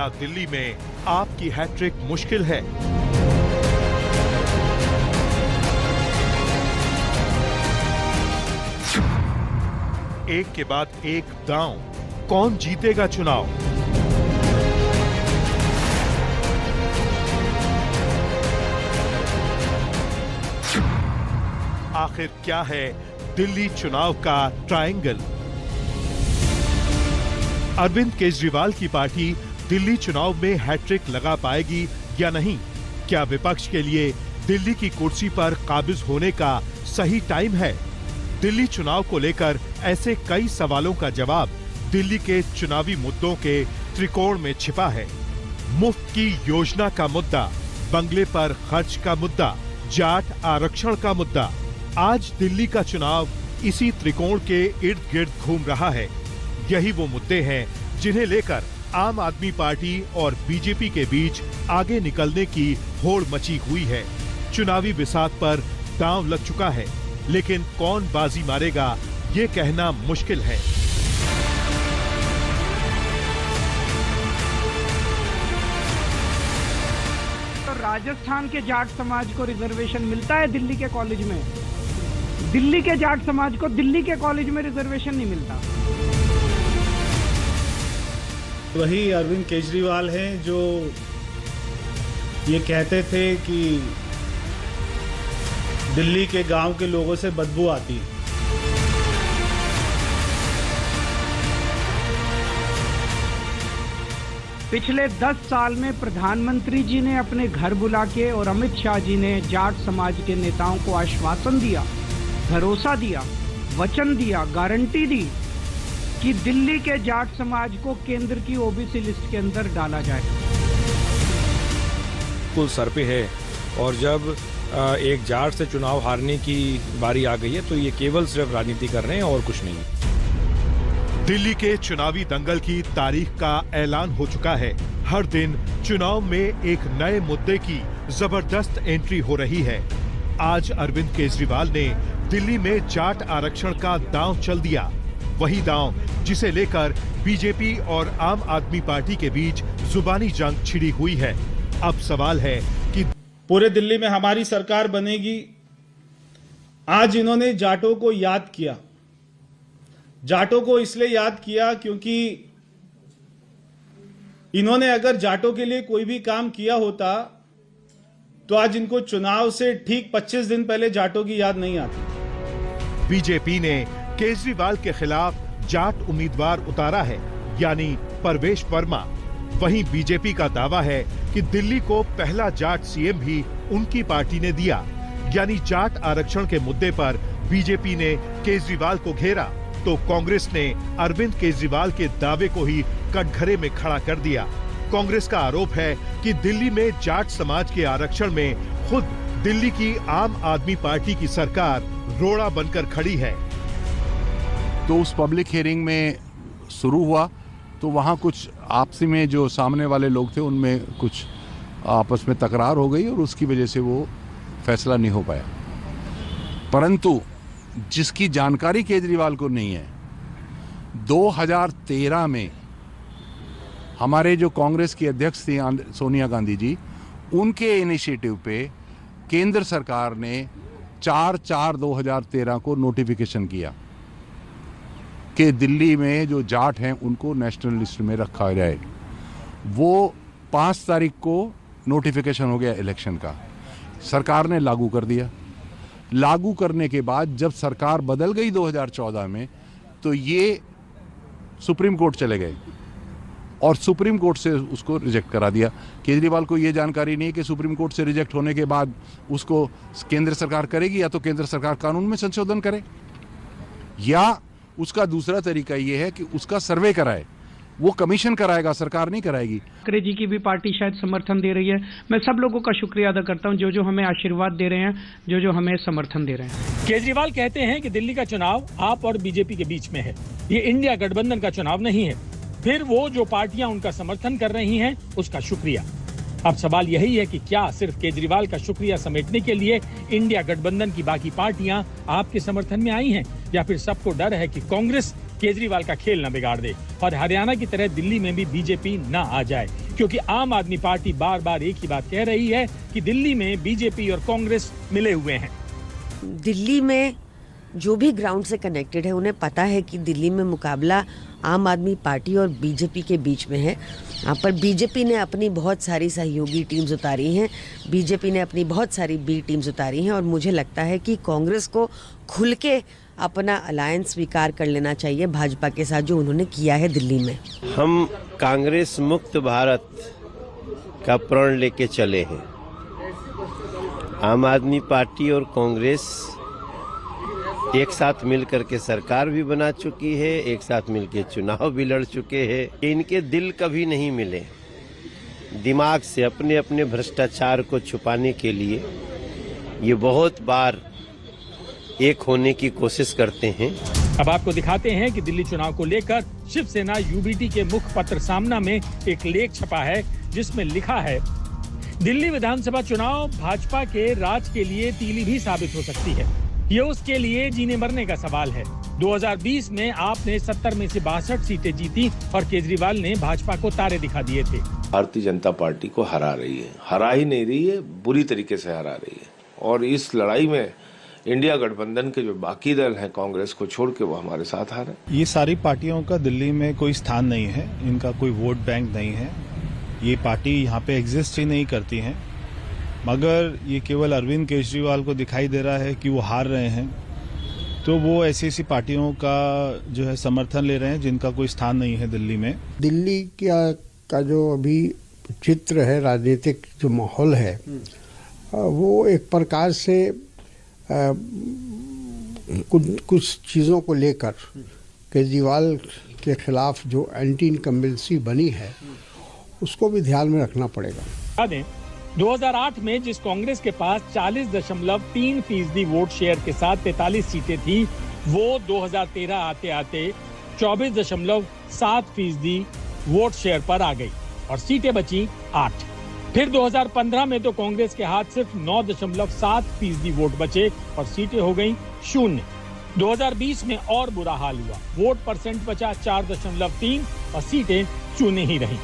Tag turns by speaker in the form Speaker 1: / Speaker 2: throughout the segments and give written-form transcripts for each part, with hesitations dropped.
Speaker 1: क्या दिल्ली में आपकी हैट्रिक मुश्किल है? एक के बाद एक दांव, कौन जीतेगा चुनाव? आखिर क्या है दिल्ली चुनाव का ट्रायंगल? अरविंद केजरीवाल की पार्टी दिल्ली चुनाव में हैट्रिक लगा पाएगी या नहीं? क्या विपक्ष के लिए दिल्ली की कुर्सी पर काबिज होने का सही टाइम है? दिल्ली चुनाव को लेकर ऐसे कई सवालों का जवाब दिल्ली के चुनावी मुद्दों के त्रिकोण में छिपा है। मुफ्त की योजना का मुद्दा, बंगले पर खर्च का मुद्दा, जाट आरक्षण का मुद्दा। आज दिल्ली का चुनाव इसी त्रिकोण के इर्द गिर्द घूम रहा है। यही वो मुद्दे हैं जिन्हें लेकर आम आदमी पार्टी और बीजेपी के बीच आगे निकलने की होड़ मची हुई है। चुनावी बिसात पर दांव लग चुका है, लेकिन कौन बाजी मारेगा ये कहना मुश्किल है।
Speaker 2: तो राजस्थान के जाट समाज को रिजर्वेशन मिलता है दिल्ली के कॉलेज में, दिल्ली के जाट समाज को दिल्ली के कॉलेज में रिजर्वेशन नहीं मिलता।
Speaker 3: वही अरविंद केजरीवाल हैं जो ये कहते थे कि दिल्ली के गांव के लोगों से बदबू आती।
Speaker 2: पिछले 10 साल में प्रधानमंत्री जी ने अपने घर बुला के और अमित शाह जी ने जाट समाज के नेताओं को आश्वासन दिया, भरोसा दिया, वचन दिया, गारंटी दी कि दिल्ली के जाट समाज को केंद्र की ओबीसी लिस्ट के अंदर डाला जाएगा।
Speaker 4: कुल सर पे है और जब एक जाट से चुनाव हारने की बारी आ गई है तो ये केवल सिर्फ राजनीति कर रहे हैं और कुछ नहीं।
Speaker 1: दिल्ली के चुनावी दंगल की तारीख का ऐलान हो चुका है। हर दिन चुनाव में एक नए मुद्दे की जबरदस्त एंट्री हो रही है। आज अरविंद केजरीवाल ने दिल्ली में जाट आरक्षण का दांव चल दिया, वही दांव जिसे लेकर बीजेपी और आम आदमी पार्टी के बीच जुबानी जंग छिड़ी हुई है। अब सवाल है कि
Speaker 3: पूरे दिल्ली में हमारी सरकार बनेगी। आज इन्होंने जाटों को याद किया। जाटों को इसलिए याद किया क्योंकि इन्होंने अगर जाटों के लिए कोई भी काम किया होता तो आज इनको चुनाव से ठीक 25 दिन पहले जाटों की याद नहीं आती।
Speaker 1: बीजेपी ने केजरीवाल के खिलाफ जाट उम्मीदवार उतारा है, यानी परवेश वर्मा। वहीं बीजेपी का दावा है कि दिल्ली को पहला जाट सीएम भी उनकी पार्टी ने दिया, यानी जाट आरक्षण के मुद्दे पर बीजेपी ने केजरीवाल को घेरा तो कांग्रेस ने अरविंद केजरीवाल के दावे को ही कटघरे में खड़ा कर दिया। कांग्रेस का आरोप है कि दिल्ली में जाट समाज के आरक्षण में खुद दिल्ली की आम आदमी पार्टी की सरकार रोड़ा बनकर खड़ी है।
Speaker 5: तो उस पब्लिक हियरिंग में शुरू हुआ तो वहाँ कुछ आपसी में जो सामने वाले लोग थे उनमें कुछ आपस में तकरार हो गई और उसकी वजह से वो फैसला नहीं हो पाया। परंतु जिसकी जानकारी केजरीवाल को नहीं है, 2013 में हमारे जो कांग्रेस की अध्यक्ष थी सोनिया गांधी जी, उनके इनिशिएटिव पे केंद्र सरकार ने 4/4/2013 को नोटिफिकेशन किया कि दिल्ली में जो जाट हैं उनको नेशनल लिस्ट में रखा जाए। वो 5 तारीख को नोटिफिकेशन हो गया इलेक्शन का, सरकार ने लागू कर दिया। लागू करने के बाद जब सरकार बदल गई 2014 में तो ये सुप्रीम कोर्ट चले गए और सुप्रीम कोर्ट से उसको रिजेक्ट करा दिया। केजरीवाल को ये जानकारी नहीं है कि सुप्रीम कोर्ट से रिजेक्ट होने के बाद उसको केंद्र सरकार करेगी, या तो केंद्र सरकार कानून में संशोधन करे, या उसका दूसरा तरीका ये है कि उसका सर्वे कराए। वो कमीशन कराएगा, सरकार नहीं कराएगी।
Speaker 2: ठाकरे जी की भी पार्टी शायद समर्थन दे रही है। मैं सब लोगों का शुक्रिया अदा करता हूं जो हमें आशीर्वाद दे रहे हैं, जो हमें समर्थन दे रहे हैं।
Speaker 6: केजरीवाल कहते हैं कि दिल्ली का चुनाव आप और बीजेपी के बीच में है, ये इंडिया गठबंधन का चुनाव नहीं है। फिर वो जो पार्टियां उनका समर्थन कर रही हैं उसका शुक्रिया। अब सवाल यही है कि क्या सिर्फ केजरीवाल का शुक्रिया समेटने के लिए इंडिया गठबंधन की बाकी पार्टियां आपके समर्थन में आई हैं, या फिर सबको डर है कि कांग्रेस केजरीवाल का खेल न बिगाड़ दे और हरियाणा की तरह दिल्ली में भी बीजेपी न आ जाए। क्योंकि आम आदमी पार्टी बार बार एक ही बात कह रही है कि दिल्ली में बीजेपी और कांग्रेस मिले हुए हैं।
Speaker 7: दिल्ली में जो भी ग्राउंड से कनेक्टेड है उन्हें पता है कि दिल्ली में मुकाबला आम आदमी पार्टी और बीजेपी के बीच में है। यहाँ पर बीजेपी ने अपनी बहुत सारी सहयोगी टीम्स उतारी हैं, बीजेपी ने अपनी बहुत सारी बी टीम्स उतारी हैं और मुझे लगता है कि कांग्रेस को खुल के अपना अलायंस स्वीकार कर लेना चाहिए भाजपा के साथ, जो उन्होंने किया है दिल्ली में।
Speaker 8: हम कांग्रेस मुक्त भारत का प्रण लेके चले हैं। आम आदमी पार्टी और कांग्रेस एक साथ मिलकर के सरकार भी बना चुकी है, एक साथ मिलकर चुनाव भी लड़ चुके हैं। इनके दिल कभी नहीं मिले। दिमाग से अपने अपने भ्रष्टाचार को छुपाने के लिए ये बहुत बार एक होने की कोशिश करते हैं।
Speaker 6: अब आपको दिखाते हैं कि दिल्ली चुनाव को लेकर शिवसेना यूबीटी के मुखपत्र सामना में एक लेख छपा है जिसमें लिखा है, दिल्ली विधानसभा चुनाव भाजपा के राज के लिए तीली भी साबित हो सकती है। ये उसके लिए जीने मरने का सवाल है। 2020 में आपने 70 में से 62 सीटें जीती और केजरीवाल ने भाजपा को तारे दिखा दिए थे।
Speaker 9: भारतीय जनता पार्टी को हरा रही है, हरा ही नहीं रही है, बुरी तरीके से हरा रही है। और इस लड़ाई में इंडिया गठबंधन के जो बाकी दल हैं कांग्रेस को छोड़ के वो हमारे साथ हारे।
Speaker 3: ये सारी पार्टियों का दिल्ली में कोई स्थान नहीं है, इनका कोई वोट बैंक नहीं है। ये पार्टी यहाँ पे एग्जिस्ट ही नहीं करती हैं, मगर ये केवल अरविंद केजरीवाल को दिखाई दे रहा है कि वो हार रहे हैं, तो वो ऐसी पार्टियों का जो है समर्थन ले रहे हैं जिनका कोई स्थान नहीं है दिल्ली में।
Speaker 10: दिल्ली का जो अभी चित्र है, राजनीतिक जो माहौल है, वो एक प्रकार से कुछ चीज़ों को लेकर केजरीवाल के खिलाफ जो एंटी इनकम्बेंसी बनी है उसको भी ध्यान में रखना पड़ेगा।
Speaker 6: 2008 में जिस कांग्रेस के पास 40.3% वोट शेयर के साथ 43 सीटें थी, वो 2013 आते आते 24.7% वोट शेयर पर आ गई और सीटें बची 8। फिर 2015 में तो कांग्रेस के हाथ सिर्फ 9.7% वोट बचे और सीटें हो गई 0। 2020 में और बुरा हाल हुआ, वोट परसेंट बचा 4.3 और सीटें 0 ही रहीं।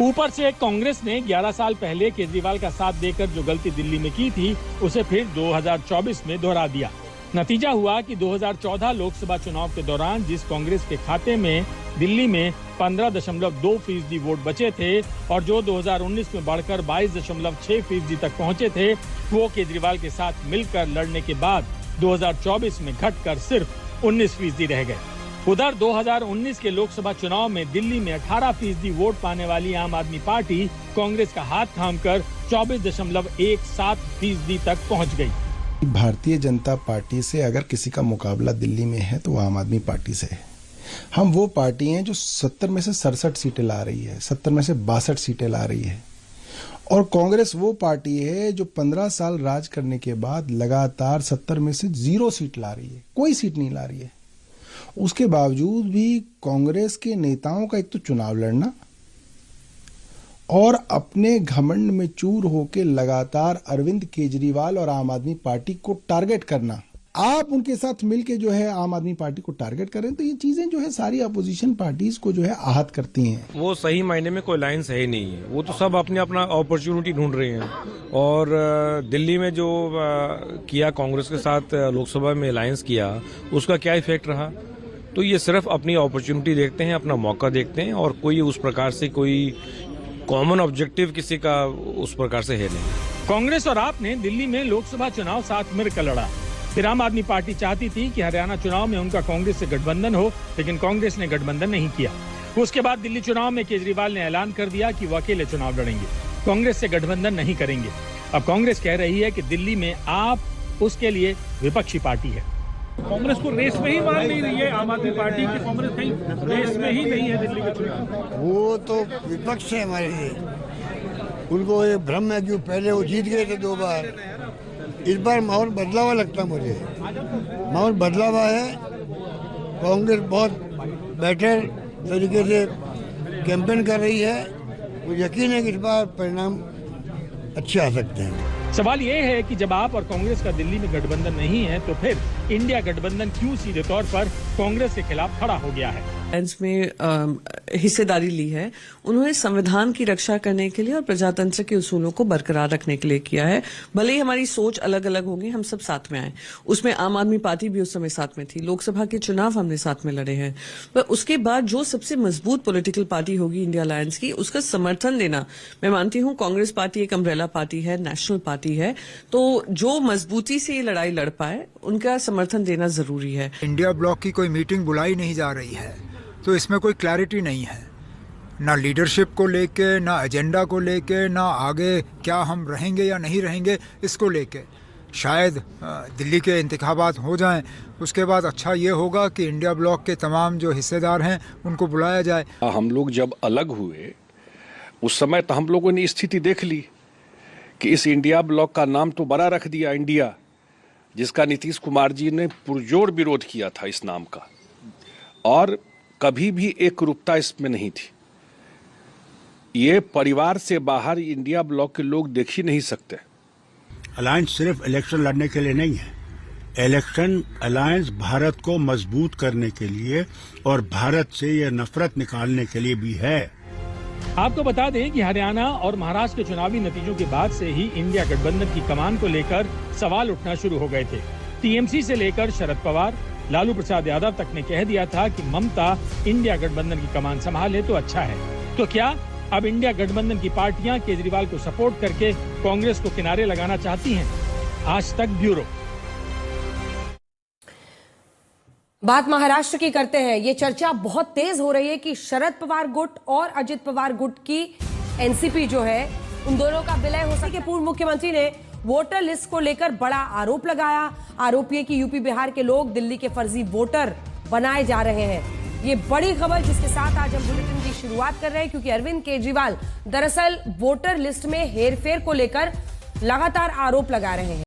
Speaker 6: ऊपर से कांग्रेस ने 11 साल पहले केजरीवाल का साथ देकर जो गलती दिल्ली में की थी उसे फिर 2024 में दोहरा दिया। नतीजा हुआ कि 2014 लोकसभा चुनाव के दौरान जिस कांग्रेस के खाते में दिल्ली में 15.2% वोट बचे थे और जो 2019 में बढ़कर 22.6% तक पहुंचे थे, वो केजरीवाल के साथ मिलकर लड़ने के बाद 2024 में घटकर सिर्फ 19% रह गए। उधर 2019 के लोकसभा चुनाव में दिल्ली में 18% वोट पाने वाली आम आदमी पार्टी कांग्रेस का हाथ थामकर 24.17% तक पहुंच गई।
Speaker 11: भारतीय जनता पार्टी से अगर किसी का मुकाबला दिल्ली में है तो वो आम आदमी पार्टी से है। हम वो पार्टी हैं जो 70 में से 67 सीटें ला रही है, 70 में से 62 सीटें ला रही है। और कांग्रेस वो पार्टी है जो 15 साल राज करने के बाद लगातार 70 में से 0 सीट ला रही है, कोई सीट नहीं ला रही है। उसके बावजूद भी कांग्रेस के नेताओं का एक तो चुनाव लड़ना और अपने घमंड में चूर होकर लगातार अरविंद केजरीवाल और आम आदमी पार्टी को टारगेट करना। आप उनके साथ मिलके जो है आम आदमी पार्टी को टारगेट करें तो ये चीजें जो है सारी अपोजिशन पार्टीज को जो है आहत करती हैं।
Speaker 4: वो सही मायने में कोई लाइन्स है ही नहीं है, वो तो सब अपने अपना अपॉर्चुनिटी ढूंढ रहे हैं। और दिल्ली में जो किया कांग्रेस के साथ लोकसभा में अलायंस किया, उसका क्या इफेक्ट रहा? तो ये सिर्फ अपनी अपॉर्चुनिटी देखते हैं, अपना मौका देखते हैं और कोई उस प्रकार से कोई कॉमन ऑब्जेक्टिव किसी का उस प्रकार से है नहीं।
Speaker 6: कांग्रेस और आप ने दिल्ली में लोकसभा चुनाव साथ मिलकर लड़ा। फिर आम आदमी पार्टी चाहती थी कि हरियाणा चुनाव में उनका कांग्रेस से गठबंधन हो, लेकिन कांग्रेस ने गठबंधन नहीं किया। उसके बाद दिल्ली चुनाव में केजरीवाल ने ऐलान कर दिया कि वो अकेले चुनाव लड़ेंगे, कांग्रेस से गठबंधन नहीं करेंगे। अब कांग्रेस कह रही है कि दिल्ली में आप उसके लिए विपक्षी पार्टी है।
Speaker 3: कांग्रेस को रेस में ही मान नहीं रही है आम आदमी पार्टी की, कांग्रेस कहीं रेस में ही नहीं है दिल्ली के चुनाव।
Speaker 10: वो तो विपक्ष है हमारे लिए, उनको ये भ्रम है कि पहले वो जीत गए थे 2 बार। इस बार माहौल बदला हुआ लगता मुझे, माहौल बदला हुआ है। कांग्रेस बहुत बेटर तरीके से कैंपेन कर रही है, मुझे यकीन है कि इस बार परिणाम अच्छे आ सकते हैं।
Speaker 6: सवाल ये है कि जब आप और कांग्रेस का दिल्ली में गठबंधन नहीं है तो फिर इंडिया गठबंधन क्यों सीधे तौर पर कांग्रेस के खिलाफ खड़ा हो गया है।
Speaker 12: में हिस्सेदारी ली है, उन्होंने संविधान की रक्षा करने के लिए और प्रजातंत्र के उसूलों को बरकरार रखने के लिए किया है। भले ही हमारी सोच अलग अलग होगी, हम सब साथ में आए। उसमें आम आदमी पार्टी भी उस समय साथ में थी, लोकसभा के चुनाव हमने साथ में लड़े हैं। पर उसके बाद जो सबसे मजबूत पॉलिटिकल पार्टी होगी इंडिया अलायंस की, उसका समर्थन देना, मैं मानती हूं कांग्रेस पार्टी एक अम्ब्रेला पार्टी है, नेशनल पार्टी है, तो जो मजबूती से ये लड़ाई लड़ पाए उनका समर्थन देना जरूरी है।
Speaker 13: इंडिया ब्लॉक की कोई मीटिंग बुलाई नहीं जा रही है, तो इसमें कोई क्लैरिटी नहीं है, ना लीडरशिप को लेके, ना एजेंडा को लेके, ना आगे क्या हम रहेंगे या नहीं रहेंगे इसको लेके। शायद दिल्ली के इंतखाबात हो जाएं, उसके बाद अच्छा ये होगा कि इंडिया ब्लॉक के तमाम जो हिस्सेदार हैं उनको बुलाया जाए।
Speaker 14: हम लोग जब अलग हुए उस समय तो हम लोगों ने स्थिति देख ली कि इस इंडिया ब्लॉक का नाम तो बड़ा रख दिया इंडिया, जिसका नीतीश कुमार जी ने पुरजोर विरोध किया था इस नाम का, और कभी भी एक रूपता इसमें नहीं थी। ये परिवार से बाहर इंडिया ब्लॉक के लोग देख ही नहीं सकते।
Speaker 15: अलायंस सिर्फ इलेक्शन लड़ने के लिए नहीं है, इलेक्शन अलायंस भारत को मजबूत करने के लिए और भारत से ये नफरत निकालने के लिए भी है।
Speaker 6: आपको बता दें कि हरियाणा और महाराष्ट्र के चुनावी नतीजों के बाद से ही इंडिया गठबंधन की कमान को लेकर सवाल उठना शुरू हो गए थे। टीएमसी से लेकर शरद पवार, लालू प्रसाद यादव तक ने कह दिया था कि ममता इंडिया गठबंधन की कमान संभाले तो अच्छा है। तो क्या अब इंडिया गठबंधन की पार्टियां केजरीवाल को सपोर्ट करके कांग्रेस को किनारे लगाना चाहती हैं? आज तक ब्यूरो।
Speaker 16: बात महाराष्ट्र की करते हैं। ये चर्चा बहुत तेज हो रही है कि शरद पवार गुट और अजित पवार गुट की एनसीपी जो है, उन दोनों का विलय हो सके। पूर्व मुख्यमंत्री ने वोटर लिस्ट को लेकर बड़ा आरोप लगाया। आरोप ये कि यूपी बिहार के लोग दिल्ली के फर्जी वोटर बनाए जा रहे हैं। ये बड़ी खबर जिसके साथ आज हम बुलेटिन की शुरुआत कर रहे हैं, क्योंकि अरविंद केजरीवाल दरअसल वोटर लिस्ट में हेरफेर को लेकर लगातार आरोप लगा रहे हैं।